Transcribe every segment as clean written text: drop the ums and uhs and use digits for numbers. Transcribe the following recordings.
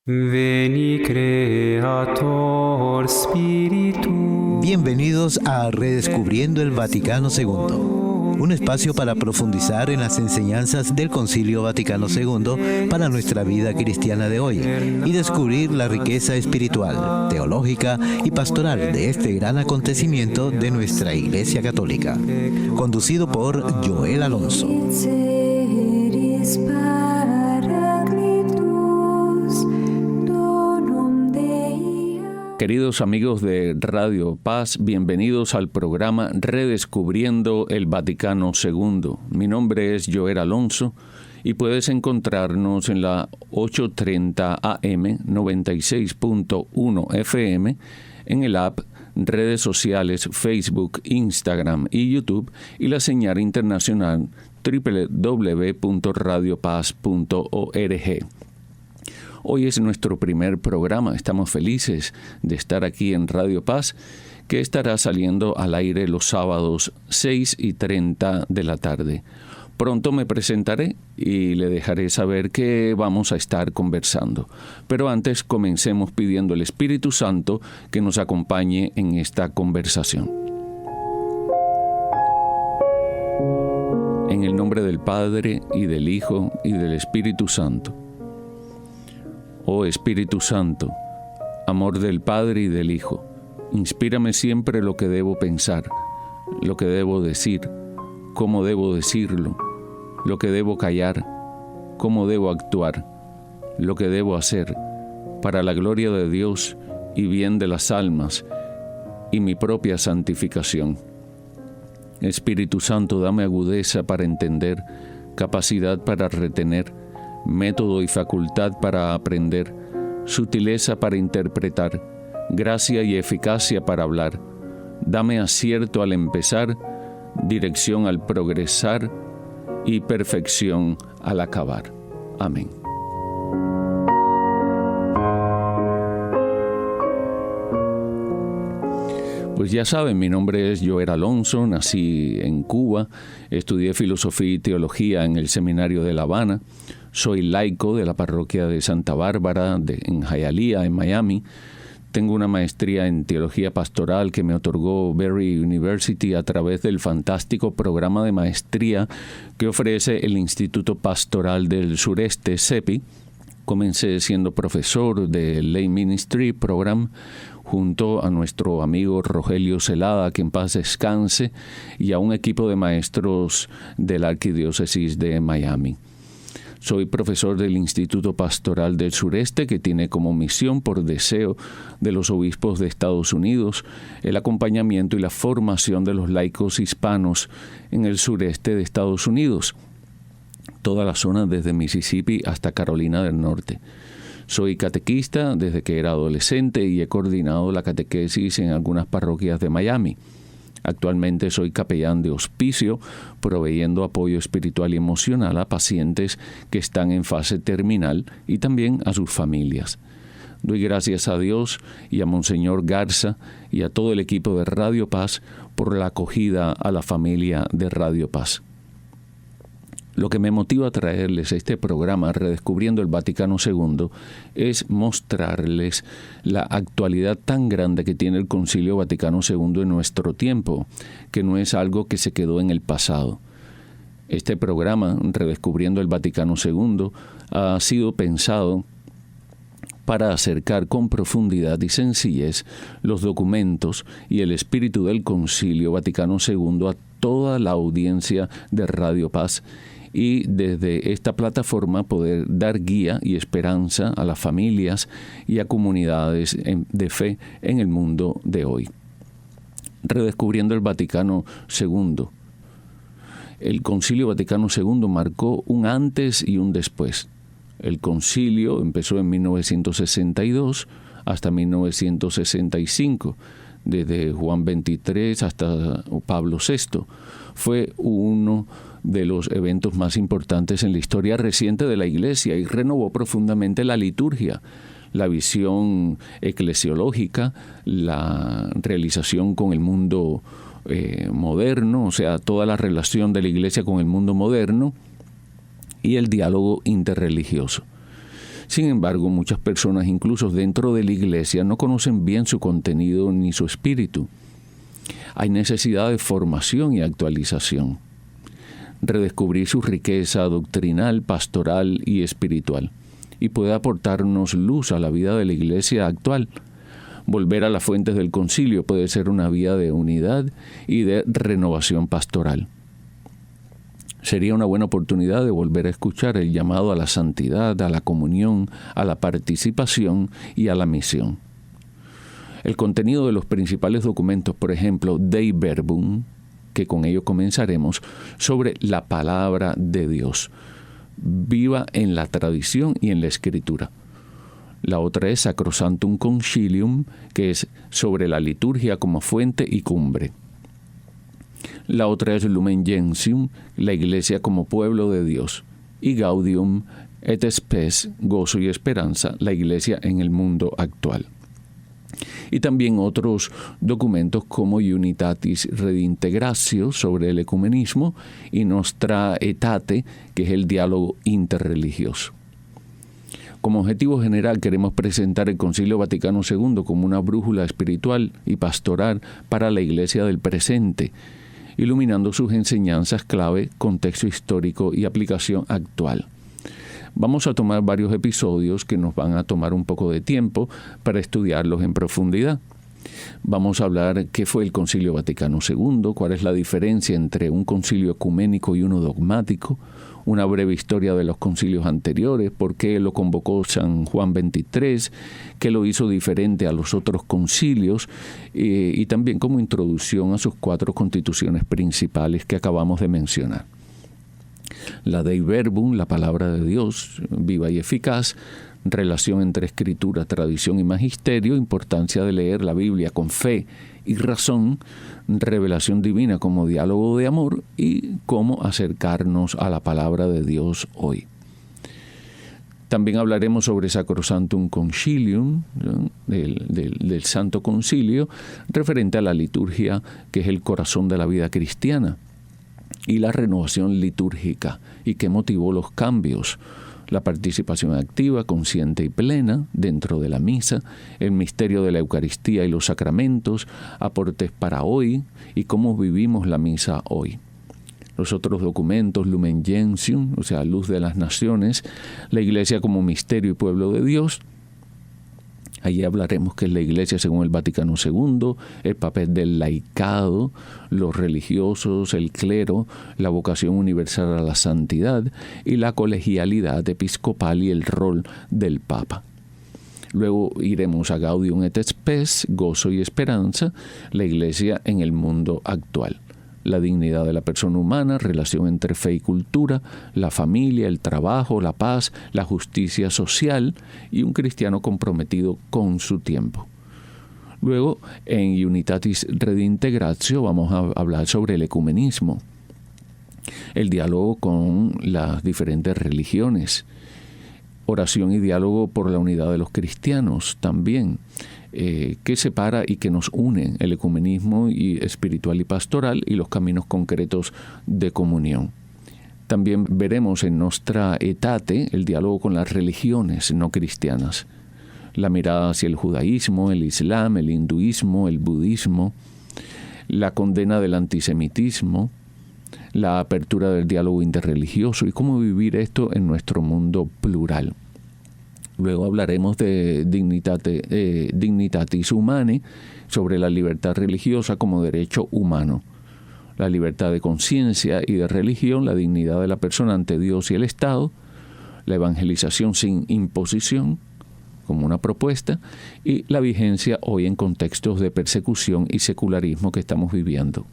Veni Creator Spiritus. Bienvenidos a Redescubriendo el Vaticano II, un espacio para profundizar en las enseñanzas del Concilio Vaticano II para nuestra vida cristiana de hoy y descubrir la riqueza espiritual, teológica y pastoral de este gran acontecimiento de nuestra Iglesia Católica. Conducido por Joel Alonso. Queridos amigos de Radio Paz, bienvenidos al programa Redescubriendo el Vaticano II. Mi nombre es Joel Alonso y puedes encontrarnos en la 830 AM, 96.1 FM, en el app, redes sociales, Facebook, Instagram y YouTube, y la señal internacional www.radiopaz.org. Hoy es nuestro primer programa. Estamos felices de estar aquí en Radio Paz, que estará saliendo al aire los sábados 6:30 de la tarde. Pronto me presentaré y le dejaré saber que vamos a estar conversando. Pero antes comencemos pidiendo al Espíritu Santo que nos acompañe en esta conversación. En el nombre del Padre, y del Hijo, y del Espíritu Santo. Oh Espíritu Santo, amor del Padre y del Hijo, inspírame siempre lo que debo pensar, lo que debo decir, cómo debo decirlo, lo que debo callar, cómo debo actuar, lo que debo hacer, para la gloria de Dios y bien de las almas y mi propia santificación. Espíritu Santo, dame agudeza para entender, capacidad para retener, método y facultad para aprender, sutileza para interpretar, gracia y eficacia para hablar. Dame acierto al empezar, dirección al progresar y perfección al acabar. Amén. Pues ya saben, mi nombre es Joel Alonso, nací en Cuba, estudié filosofía y teología en el Seminario de La Habana. Soy laico de la parroquia de Santa Bárbara en Hialeah, en Miami. Tengo una maestría en teología pastoral que me otorgó Berry University a través del fantástico programa de maestría que ofrece el Instituto Pastoral del Sureste, CEPI. Comencé siendo profesor del Lay Ministry Program junto a nuestro amigo Rogelio Celada, que en paz descanse, y a un equipo de maestros de la Arquidiócesis de Miami. Soy profesor del Instituto Pastoral del Sureste, que tiene como misión, por deseo de los obispos de Estados Unidos, el acompañamiento y la formación de los laicos hispanos en el sureste de Estados Unidos, toda la zona desde Mississippi hasta Carolina del Norte. Soy catequista desde que era adolescente y he coordinado la catequesis en algunas parroquias de Miami. Actualmente soy capellán de hospicio, proveyendo apoyo espiritual y emocional a pacientes que están en fase terminal y también a sus familias. Doy gracias a Dios y a Monseñor Garza y a todo el equipo de Radio Paz por la acogida a la familia de Radio Paz. Lo que me motiva a traerles este programa, Redescubriendo el Vaticano II, es mostrarles la actualidad tan grande que tiene el Concilio Vaticano II en nuestro tiempo, que no es algo que se quedó en el pasado. Este programa, Redescubriendo el Vaticano II, ha sido pensado para acercar con profundidad y sencillez los documentos y el espíritu del Concilio Vaticano II a toda la audiencia de Radio Paz, y desde esta plataforma poder dar guía y esperanza a las familias y a comunidades de fe en el mundo de hoy. Redescubriendo el Vaticano II. El Concilio Vaticano II marcó un antes y un después. El concilio empezó en 1962 hasta 1965, desde Juan XXIII hasta Pablo VI. Fue uno de los eventos más importantes en la historia reciente de la Iglesia y renovó profundamente la liturgia, la visión eclesiológica, la realización con el mundo moderno, o sea, toda la relación de la Iglesia con el mundo moderno y el diálogo interreligioso. Sin embargo, muchas personas, incluso dentro de la iglesia, no conocen bien su contenido ni su espíritu. Hay necesidad de formación y actualización. Redescubrir su riqueza doctrinal, pastoral y espiritual, y puede aportarnos luz a la vida de la iglesia actual. Volver a las fuentes del concilio puede ser una vía de unidad y de renovación pastoral. Sería una buena oportunidad de volver a escuchar el llamado a la santidad, a la comunión, a la participación y a la misión. El contenido de los principales documentos, por ejemplo, Dei Verbum, que con ello comenzaremos, sobre la palabra de Dios, viva en la tradición y en la escritura. La otra es Sacrosanctum Concilium, que es sobre la liturgia como fuente y cumbre. La otra es Lumen Gentium, la iglesia como pueblo de Dios. Y Gaudium et Spes, gozo y esperanza, la iglesia en el mundo actual. Y también otros documentos como Unitatis Redintegratio sobre el ecumenismo y Nostra Aetate, que es el diálogo interreligioso. Como objetivo general queremos presentar el Concilio Vaticano II como una brújula espiritual y pastoral para la Iglesia del presente, iluminando sus enseñanzas clave, contexto histórico y aplicación actual. Vamos a tomar varios episodios que nos van a tomar un poco de tiempo para estudiarlos en profundidad. Vamos a hablar qué fue el Concilio Vaticano II, cuál es la diferencia entre un concilio ecuménico y uno dogmático, una breve historia de los concilios anteriores, por qué lo convocó San Juan XXIII, qué lo hizo diferente a los otros concilios, y también como introducción a sus 4 constituciones principales que acabamos de mencionar. La Dei Verbum, la palabra de Dios, viva y eficaz, relación entre escritura, tradición y magisterio, importancia de leer la Biblia con fe y razón, revelación divina como diálogo de amor y cómo acercarnos a la palabra de Dios hoy. También hablaremos sobre Sacrosanctum Concilium, ¿no? del Santo Concilio, referente a la liturgia, que es el corazón de la vida cristiana, y la renovación litúrgica, y qué motivó los cambios. La participación activa, consciente y plena dentro de la misa, el misterio de la Eucaristía y los sacramentos, aportes para hoy y cómo vivimos la misa hoy. Los otros documentos, Lumen Gentium, o sea, luz de las naciones, la Iglesia como misterio y pueblo de Dios. Allí hablaremos qué es la Iglesia según el Vaticano II, el papel del laicado, los religiosos, el clero, la vocación universal a la santidad y la colegialidad episcopal y el rol del Papa. Luego iremos a Gaudium et Spes, gozo y esperanza, la Iglesia en el mundo actual. La dignidad de la persona humana, relación entre fe y cultura, la familia, el trabajo, la paz, la justicia social y un cristiano comprometido con su tiempo. Luego, en Unitatis Redintegratio vamos a hablar sobre el ecumenismo, el diálogo con las diferentes religiones, oración y diálogo por la unidad de los cristianos también, que separa y que nos unen el ecumenismo y espiritual y pastoral y los caminos concretos de comunión. También veremos en Nostra Aetate el diálogo con las religiones no cristianas, la mirada hacia el judaísmo, el islam, el hinduismo, el budismo, la condena del antisemitismo, la apertura del diálogo interreligioso y cómo vivir esto en nuestro mundo plural. Luego hablaremos de Dignitatis Humanae, sobre la libertad religiosa como derecho humano, la libertad de conciencia y de religión, la dignidad de la persona ante Dios y el Estado, la evangelización sin imposición como una propuesta y la vigencia hoy en contextos de persecución y secularismo que estamos viviendo.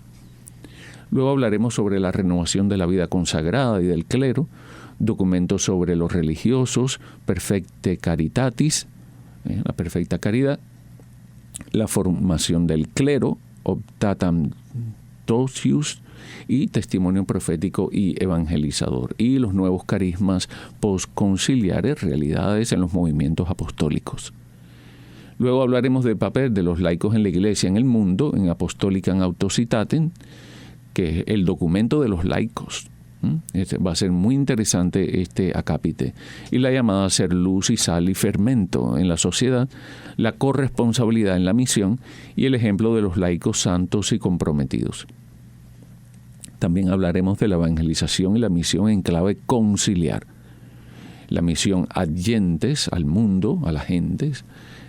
Luego hablaremos sobre la renovación de la vida consagrada y del clero, documentos sobre los religiosos, Perfecte Caritatis, la perfecta caridad, la formación del clero, Optatam Tosius, y testimonio profético y evangelizador, y los nuevos carismas postconciliares, realidades en los movimientos apostólicos. Luego hablaremos del papel de los laicos en la Iglesia en el mundo, en Apostolicam Autocitatem, que es el documento de los laicos, Va a ser muy interesante este acápite. Y la llamada a ser luz y sal y fermento en la sociedad, la corresponsabilidad en la misión y el ejemplo de los laicos santos y comprometidos. También hablaremos de la evangelización y la misión en clave conciliar. La misión adyentes al mundo, a las gentes,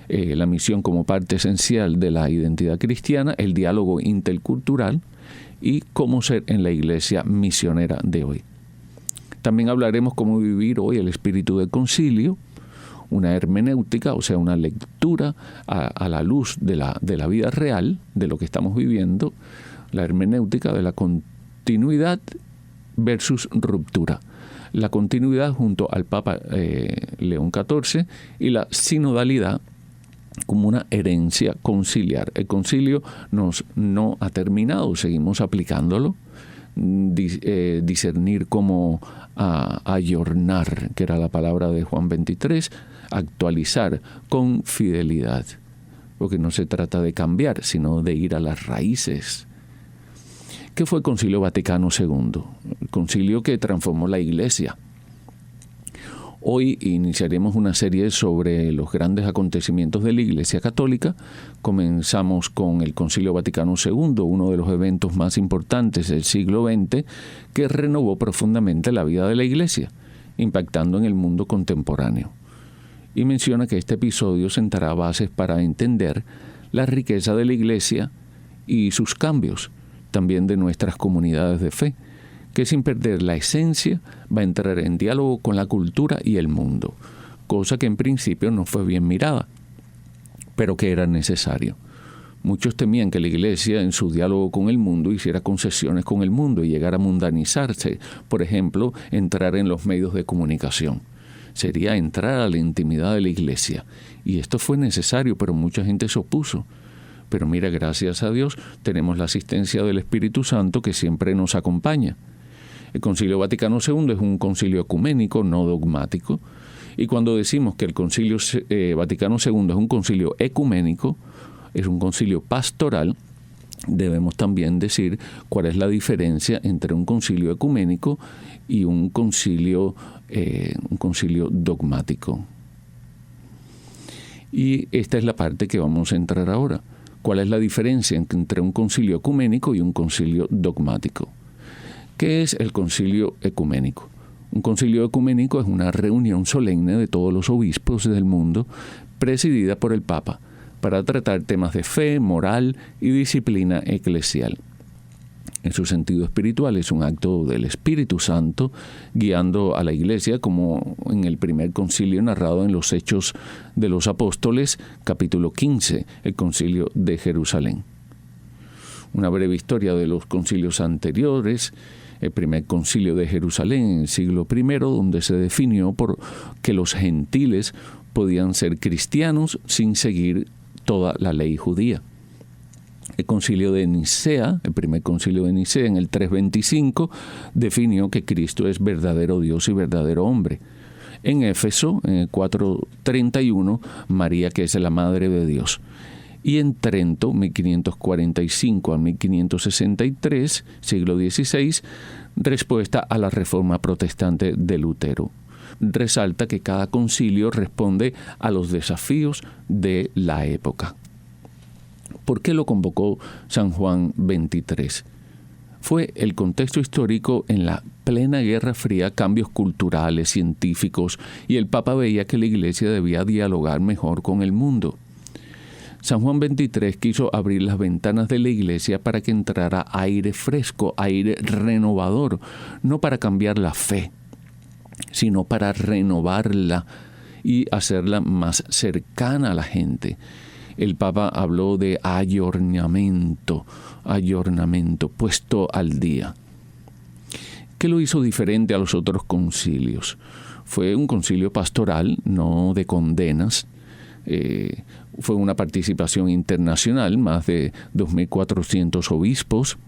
la misión como parte esencial de la identidad cristiana, el diálogo intercultural y cómo ser en la iglesia misionera de hoy. También hablaremos cómo vivir hoy el espíritu del concilio, una hermenéutica, o sea, una lectura a la luz de la vida real, de lo que estamos viviendo, la hermenéutica de la continuidad versus ruptura. La continuidad junto al Papa León XIV y la sinodalidad como una herencia conciliar. El concilio no ha terminado, seguimos aplicándolo. Discernir como ayornar, que era la palabra de Juan 23, actualizar con fidelidad, porque no se trata de cambiar, sino de ir a las raíces. ¿Qué fue el Concilio Vaticano II? El concilio que transformó la Iglesia. Hoy iniciaremos una serie sobre los grandes acontecimientos de la Iglesia Católica. Comenzamos con el Concilio Vaticano II, uno de los eventos más importantes del siglo XX, que renovó profundamente la vida de la Iglesia, impactando en el mundo contemporáneo. Y menciona que este episodio sentará bases para entender la riqueza de la Iglesia y sus cambios, también de nuestras comunidades de fe, que sin perder la esencia va a entrar en diálogo con la cultura y el mundo, cosa que en principio no fue bien mirada, pero que era necesario. Muchos temían que la Iglesia en su diálogo con el mundo hiciera concesiones con el mundo y llegara a mundanizarse, por ejemplo, entrar en los medios de comunicación. Sería entrar a la intimidad de la Iglesia, y esto fue necesario, pero mucha gente se opuso. Pero mira, gracias a Dios, tenemos la asistencia del Espíritu Santo que siempre nos acompaña. El Concilio Vaticano II es un concilio ecuménico, no dogmático. Y cuando decimos que el Concilio Vaticano II es un concilio ecuménico, es un concilio pastoral, debemos también decir cuál es la diferencia entre un concilio ecuménico y un concilio dogmático. Y esta es la parte que vamos a entrar ahora. ¿Cuál es la diferencia entre un concilio ecuménico y un concilio dogmático? ¿Qué es el concilio ecuménico? Un concilio ecuménico es una reunión solemne de todos los obispos del mundo, presidida por el Papa, para tratar temas de fe, moral y disciplina eclesial. En su sentido espiritual es un acto del Espíritu Santo guiando a la Iglesia, como en el primer concilio narrado en los Hechos de los Apóstoles, capítulo 15, el concilio de Jerusalén. Una breve historia de los concilios anteriores. El primer concilio de Jerusalén en el siglo I, donde se definió por que los gentiles podían ser cristianos sin seguir toda la ley judía. El concilio de Nicea, el primer concilio de Nicea en el 325, definió que Cristo es verdadero Dios y verdadero hombre. En Éfeso, en el 431, María, que es la Madre de Dios. Y en Trento, 1545 a 1563, siglo XVI, respuesta a la reforma protestante de Lutero. Resalta que cada concilio responde a los desafíos de la época. ¿Por qué lo convocó San Juan XXIII? Fue el contexto histórico en la plena Guerra Fría, cambios culturales, científicos, y el Papa veía que la Iglesia debía dialogar mejor con el mundo. San Juan XXIII quiso abrir las ventanas de la Iglesia para que entrara aire fresco, aire renovador, no para cambiar la fe, sino para renovarla y hacerla más cercana a la gente. El Papa habló de ayornamiento, puesto al día. ¿Qué lo hizo diferente a los otros concilios? Fue un concilio pastoral, no de condenas. Fue una participación internacional, más de 2.400 obispos,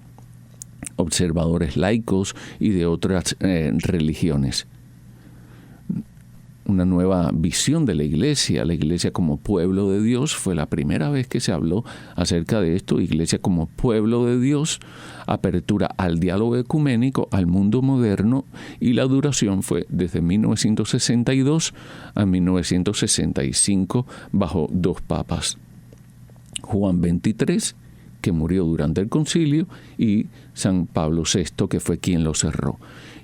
observadores laicos y de otras religiones. una nueva visión de la iglesia como pueblo de Dios. Fue la primera vez que se habló acerca de esto, iglesia como pueblo de Dios, apertura al diálogo ecuménico, al mundo moderno, y la duración fue desde 1962 a 1965 bajo 2 papas, Juan XXIII, que murió durante el concilio, y San Pablo VI, que fue quien lo cerró.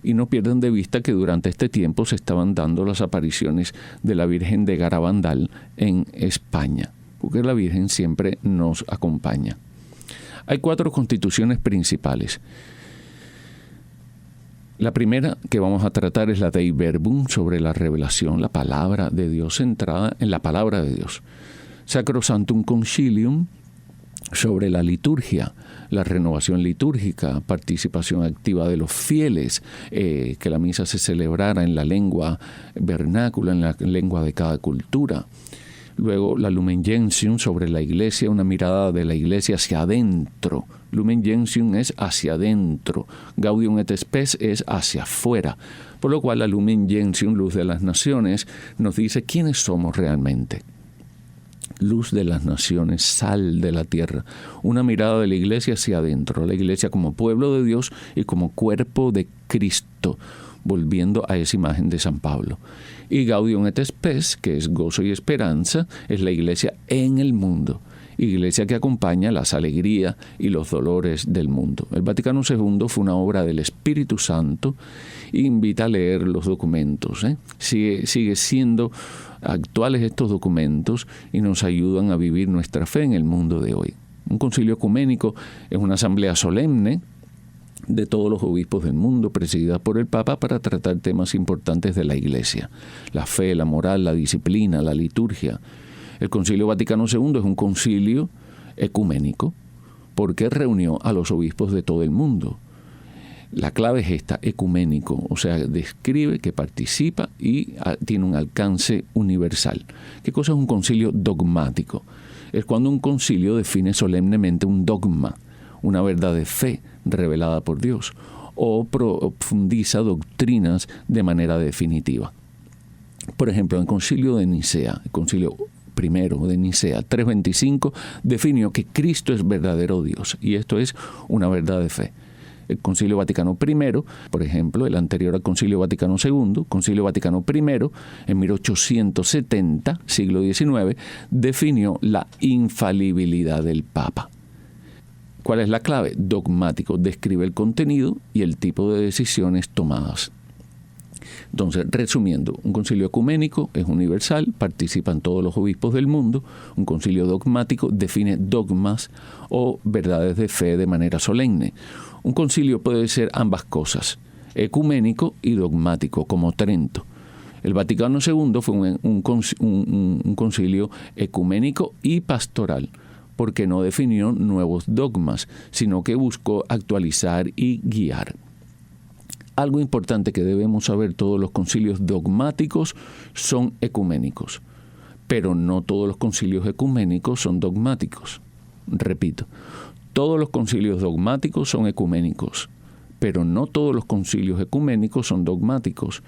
Y no pierdan de vista que durante este tiempo se estaban dando las apariciones de la Virgen de Garabandal en España, porque la Virgen siempre nos acompaña. Hay 4 constituciones principales. La primera que vamos a tratar es la Dei Verbum, sobre la revelación, la palabra de Dios, centrada en la palabra de Dios. Sacrosanctum Concilium, sobre la liturgia, la renovación litúrgica, participación activa de los fieles, que la misa se celebrara en la lengua vernácula, en la lengua de cada cultura. Luego la Lumen Gentium, sobre la iglesia, una mirada de la iglesia hacia adentro. Lumen Gentium es hacia adentro, Gaudium et Spes es hacia afuera. Por lo cual la Lumen Gentium, luz de las naciones, nos dice quiénes somos realmente. Luz de las naciones, sal de la tierra. Una mirada de la iglesia hacia adentro, la iglesia como pueblo de Dios y como cuerpo de Cristo, volviendo a esa imagen de San Pablo. Y Gaudium et Spes, que es gozo y esperanza, es la iglesia en el mundo, iglesia que acompaña las alegrías y los dolores del mundo. El Vaticano II fue una obra del Espíritu Santo, invita a leer los documentos. Sigue siendo actuales estos documentos y nos ayudan a vivir nuestra fe en el mundo de hoy. Un concilio ecuménico es una asamblea solemne de todos los obispos del mundo, presidida por el Papa, para tratar temas importantes de la Iglesia: la fe, la moral, la disciplina, la liturgia. El Concilio Vaticano II es un concilio ecuménico porque reunió a los obispos de todo el mundo. La clave es esta, ecuménico, o sea, describe que participa y tiene un alcance universal. ¿Qué cosa es un concilio dogmático? Es cuando un concilio define solemnemente un dogma, una verdad de fe revelada por Dios, o profundiza doctrinas de manera definitiva. Por ejemplo, en el concilio de Nicea, el concilio primero de Nicea, 325, definió que Cristo es verdadero Dios, y esto es una verdad de fe. El Concilio Vaticano I, por ejemplo, el anterior al Concilio Vaticano II, Concilio Vaticano I, en 1870, siglo XIX, definió la infalibilidad del Papa. ¿Cuál es la clave? Dogmático, describe el contenido y el tipo de decisiones tomadas. Entonces, resumiendo, un concilio ecuménico es universal, participan todos los obispos del mundo. Un concilio dogmático define dogmas o verdades de fe de manera solemne. Un concilio puede ser ambas cosas, ecuménico y dogmático, como Trento. El Vaticano II fue un concilio ecuménico y pastoral, porque no definió nuevos dogmas, sino que buscó actualizar y guiar. Algo importante que debemos saber: todos los concilios dogmáticos son ecuménicos, pero no todos los concilios ecuménicos son dogmáticos. Repito, todos los concilios dogmáticos son ecuménicos, pero no todos los concilios ecuménicos son dogmáticos.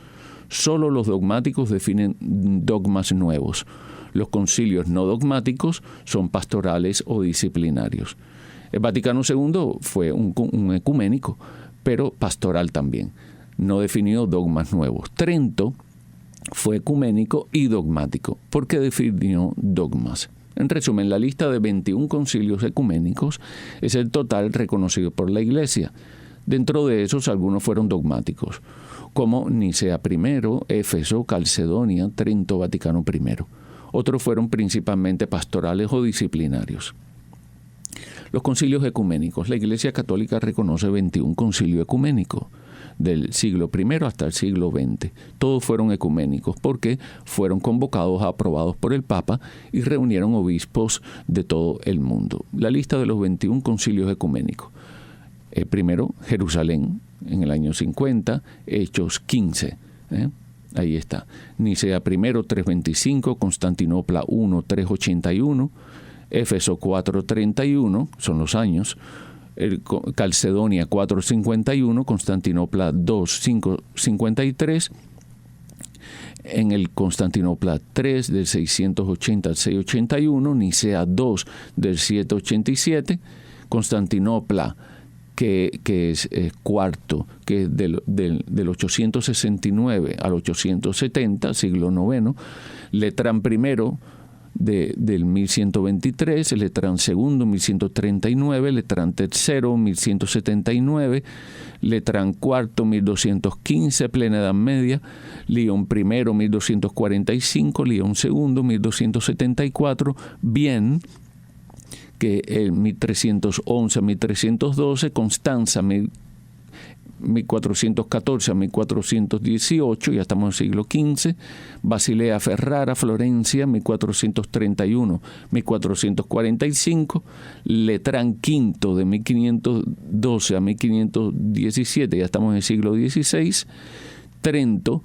Solo los dogmáticos definen dogmas nuevos. Los concilios no dogmáticos son pastorales o disciplinarios. El Vaticano II fue un ecuménico, pero pastoral también. No definió dogmas nuevos. Trento fue ecuménico y dogmático, porque definió dogmas. En resumen, la lista de 21 concilios ecuménicos es el total reconocido por la Iglesia. Dentro de esos, algunos fueron dogmáticos, como Nicea I, Éfeso, Calcedonia, Trento, Vaticano I. Otros fueron principalmente pastorales o disciplinarios. Los concilios ecuménicos. La Iglesia Católica reconoce 21 concilios ecuménicos del siglo I hasta el siglo XX. Todos fueron ecuménicos porque fueron convocados, aprobados por el Papa y reunieron obispos de todo el mundo. La lista de los 21 concilios ecuménicos. Primero, Jerusalén, en el año 50, Hechos 15. Ahí está. Nicea I, 325, Constantinopla I, 381, Éfeso 431, son los años, Calcedonia 451, Constantinopla 2, 553, en el Constantinopla III del 680 al 681, Nicea II del 787, Constantinopla que es cuarto, que es del 869 al 870, siglo IX, Letrán I del 1123, Letrán II 1139, Letrán III 1179, Letrán IV 1215, plena Edad Media, León I 1245, León II 1274, Bien, que en 1311 a 1312, Constanza 1414 a 1418, ya estamos en el siglo XV, Basilea Ferrara, Florencia, 1431 1445, Letrán V de 1512 a 1517, ya estamos en el siglo XVI, Trento,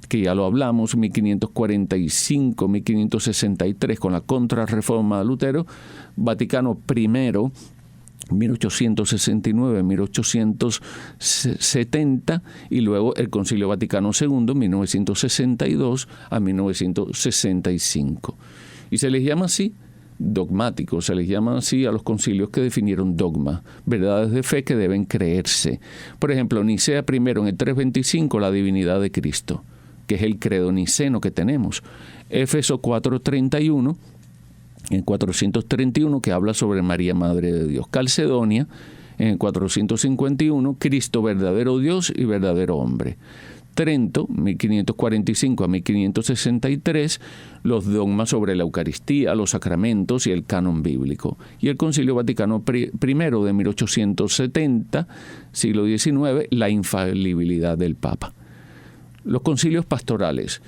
que ya lo hablamos, 1545, 1563, con la contrarreforma de Lutero, Vaticano I, 1869, 1870, y luego el Concilio Vaticano II, 1962 a 1965. Y se les llama así dogmáticos, se les llama así a los concilios que definieron dogma, verdades de fe que deben creerse. Por ejemplo, Nicea I en el 325, la divinidad de Cristo, que es el credo niceno que tenemos. Éfeso 4:31, en 431, que habla sobre María, Madre de Dios. Calcedonia, en el 451, Cristo verdadero Dios y verdadero hombre. Trento, 1545 a 1563, los dogmas sobre la Eucaristía, los sacramentos y el canon bíblico. Y el Concilio Vaticano I de 1870, siglo XIX, la infalibilidad del Papa. Los concilios pastorales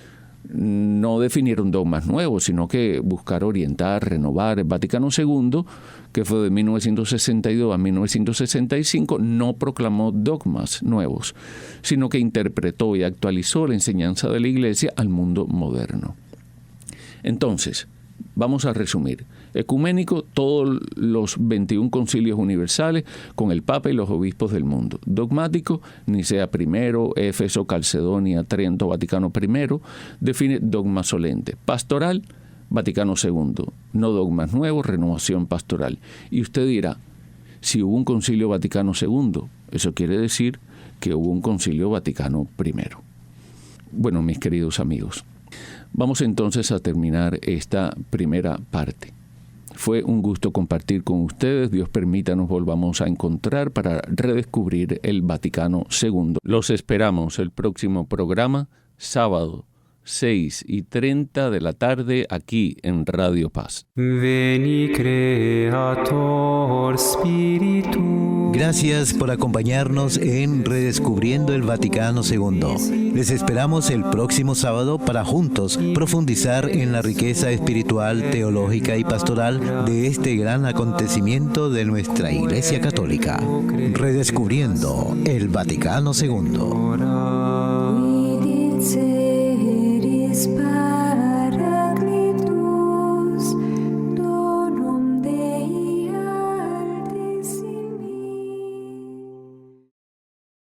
no definieron dogmas nuevos, sino que buscaron orientar, renovar. El Vaticano II, que fue de 1962 a 1965, no proclamó dogmas nuevos, sino que interpretó y actualizó la enseñanza de la Iglesia al mundo moderno. Entonces, vamos a resumir. Ecuménico, todos los 21 concilios universales con el Papa y los obispos del mundo. Dogmático, Nicea I, Éfeso, Calcedonia, Trento, Vaticano I, define dogma solente. Pastoral, Vaticano II, no dogmas nuevos, renovación pastoral. Y usted dirá, si hubo un concilio Vaticano II, eso quiere decir que hubo un concilio Vaticano I. Bueno, mis queridos amigos, vamos entonces a terminar esta primera parte. Fue un gusto compartir con ustedes. Dios permita nos volvamos a encontrar para redescubrir el Vaticano II. Los esperamos el próximo programa, sábado, 6:30 de la tarde, aquí en Radio Paz. Veni Creator Spiritus. Gracias por acompañarnos en Redescubriendo el Vaticano II. Les esperamos el próximo sábado para juntos profundizar en la riqueza espiritual, teológica y pastoral de este gran acontecimiento de nuestra Iglesia Católica. Redescubriendo el Vaticano II.